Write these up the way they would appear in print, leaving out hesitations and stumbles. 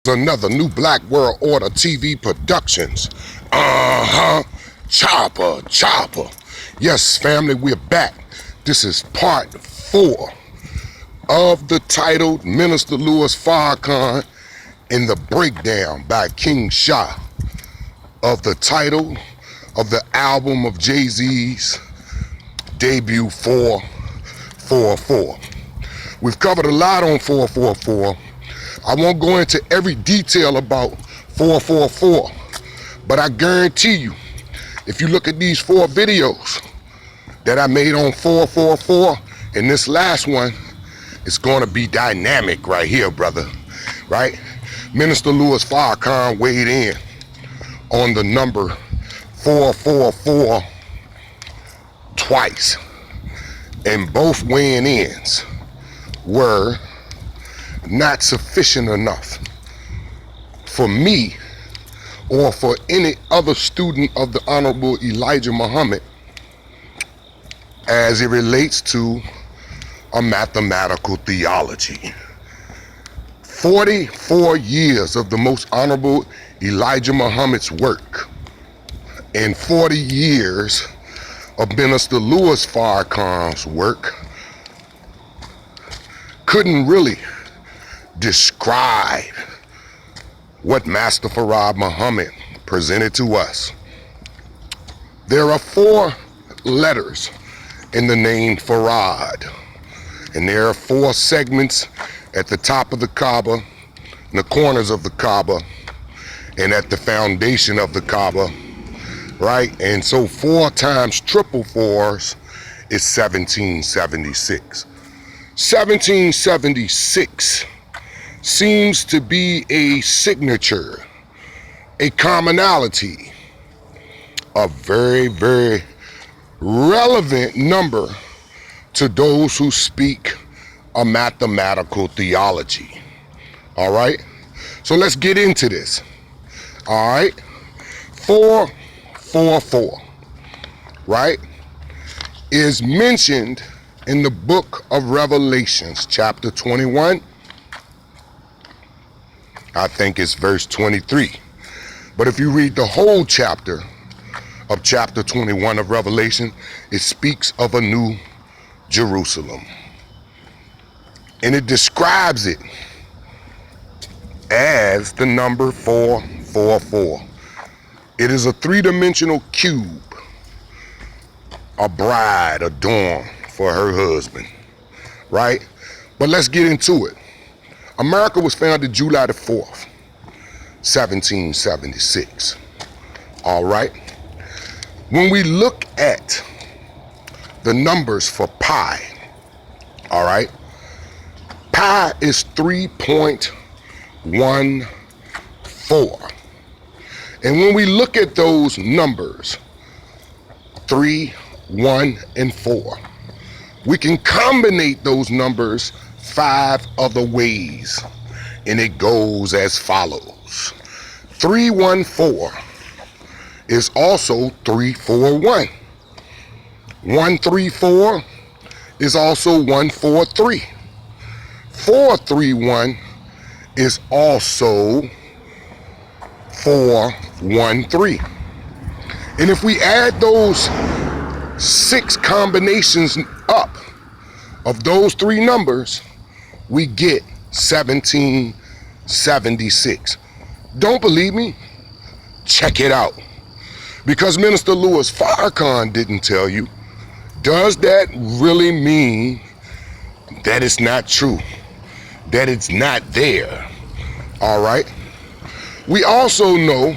Another new Black World Order TV Productions. Chopper. Yes, family, we're back. This is part 4 of the titled Minister Louis Farrakhan in the breakdown by King Sha of the title of the album of Jay-Z's debut 444. We've covered a lot on 444. I won't go into every detail about 444, but I guarantee you, if you look at these 4 videos that I made on 444, and this last one, it's going to be dynamic right here, brother, right? Minister Louis Farrakhan weighed in on the number 444 twice, and both weighing ins were not sufficient enough for me or for any other student of the Honorable Elijah Muhammad as it relates to a mathematical theology. 44 years of the Most Honorable Elijah Muhammad's work and 40 years of Minister Louis Farrakhan's work couldn't really describe what Master Farad Muhammad presented to us. There are 4 letters in the name Farad, and there are 4 segments at the top of the Kaaba, in the corners of the Kaaba, and at the foundation of the Kaaba, right? And so 4 times triple 4s is 1776. 1776 seems to be a signature, a commonality, a very, very relevant number to those who speak a mathematical theology. All right? So let's get into this. All right? 444, right, is mentioned in the book of Revelations, chapter 21. I think it's verse 23. But if you read the whole chapter of chapter 21 of Revelation, it speaks of a new Jerusalem. And it describes it as the number 444. It is a 3-dimensional cube, a bride adorned for her husband, right? But let's get into it. America was founded July the 4th, 1776. All right? When we look at the numbers for pi, all right, pi is 3.14. And when we look at those numbers, 3, 1, and 4, we can combine those numbers 5 other ways, and it goes as follows. 314 is also 341. 134 is also 143. 431 is also 413. And if we add those 6 combinations up of those 3 numbers, we get 1776. Don't believe me? Check it out. Because Minister Louis Farrakhan didn't tell you, does that really mean that it's not true? That it's not there? All right? We also know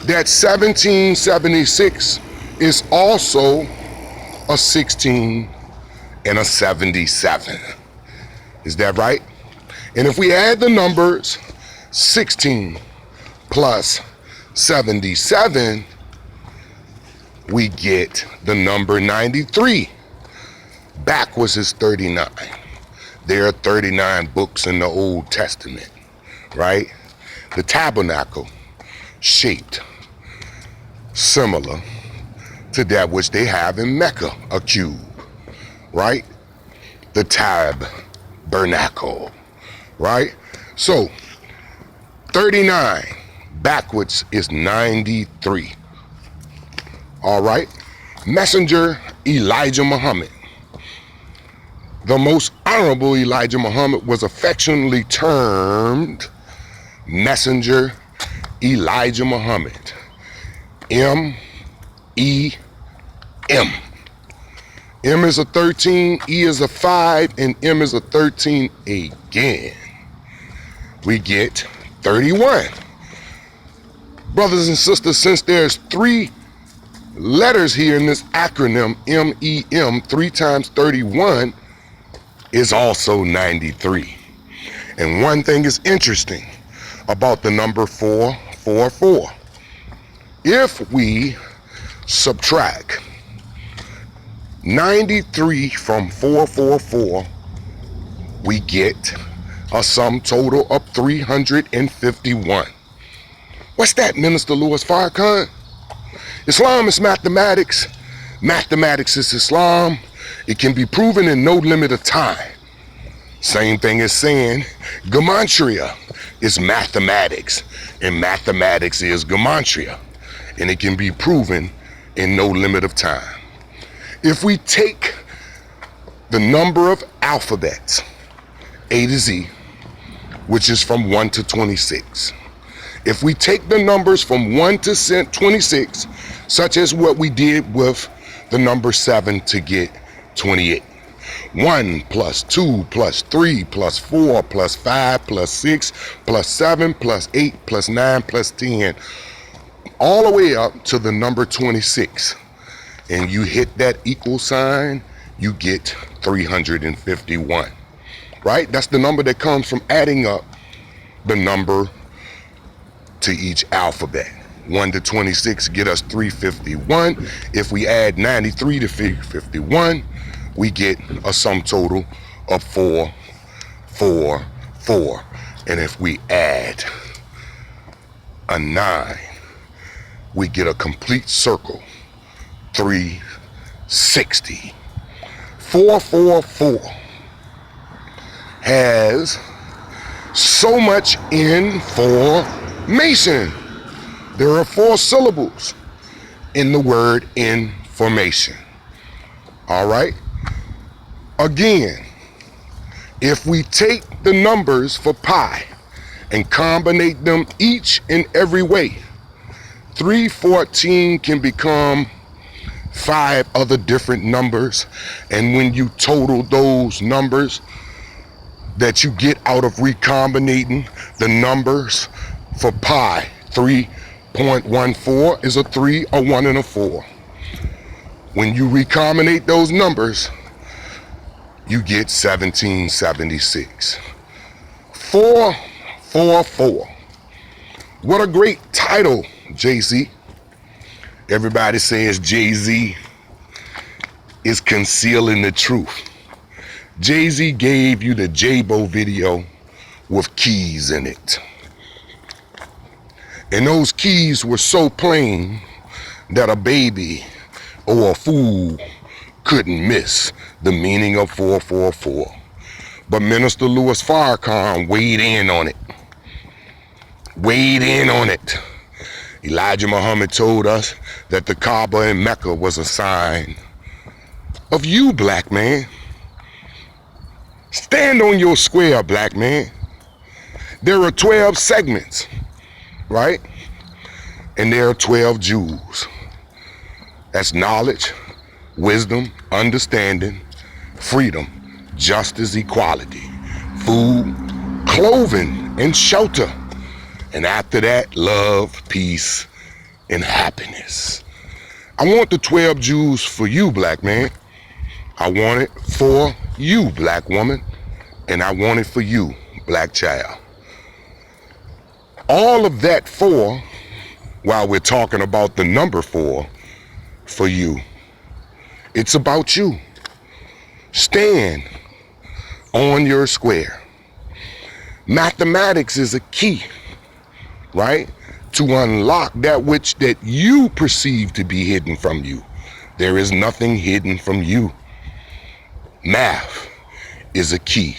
that 1776 is also a 16 and a 77. Is that right? And if we add the numbers 16 plus 77, we get the number 93. Backwards is 39. There are 39 books in the Old Testament, right? The tabernacle shaped similar to that which they have in Mecca, a cube, right? The tabernacle, right? So 39 backwards is 93. All right. Messenger Elijah Muhammad. The most honorable Elijah Muhammad was affectionately termed Messenger Elijah Muhammad. M-E-M. M is a 13, E is a 5, and M is a 13 again. We get 31. Brothers and sisters, since there's 3 letters here in this acronym, M-E-M, 3 times 31 is also 93. And one thing is interesting about the number 444. If we subtract 93 from 444, we get a sum total of 351. What's that, Minister Louis Farrakhan? Islam is mathematics. Mathematics is Islam. It can be proven in no limit of time. Same thing as saying gematria is mathematics, and mathematics is gematria, and it can be proven in no limit of time. If we take the number of alphabets, A to Z, which is from 1 to 26, if we take the numbers from 1 to 26, such as what we did with the number 7 to get 28, 1 plus 2 plus 3 plus 4 plus 5 plus 6 plus 7 plus 8 plus 9 plus 10, all the way up to the number 26, and you hit that equal sign, you get 351, right? That's the number that comes from adding up the number to each alphabet. 1 to 26 get us 351. If we add 93 to 51, we get a sum total of 444. And if we add a 9, we get a complete circle, 360. 444 has so much information. There are 4 syllables in the word information. All right. Again, if we take the numbers for pi and combine them each and every way, 314 can become 5 other different numbers. And when you total those numbers that you get out of recombinating the numbers for pi, 3.14 is a 3, a 1, and a 4. When you recombinate those numbers, you get 1776. 444. What a great title, Jay-Z. Everybody says Jay-Z is concealing the truth. Jay-Z gave you the J-Bo video with keys in it. And those keys were so plain that a baby or a fool couldn't miss the meaning of 444. But Minister Louis Farrakhan weighed in on it. Elijah Muhammad told us that the Kaaba in Mecca was a sign of you, black man. Stand on your square, black man. There are 12 segments, right? And there are 12 jewels. That's knowledge, wisdom, understanding, freedom, justice, equality, food, clothing, and shelter. And after that, love, peace, and happiness. I want the 12 jewels for you, black man. I want it for you, black woman. And I want it for you, black child. All of that 4, while we're talking about the number 4, for you. It's about you. Stand on your square. Mathematics is a key, right? To unlock that which that you perceive to be hidden from you. There is nothing hidden from you. Math is a key.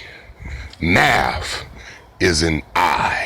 Math is an eye.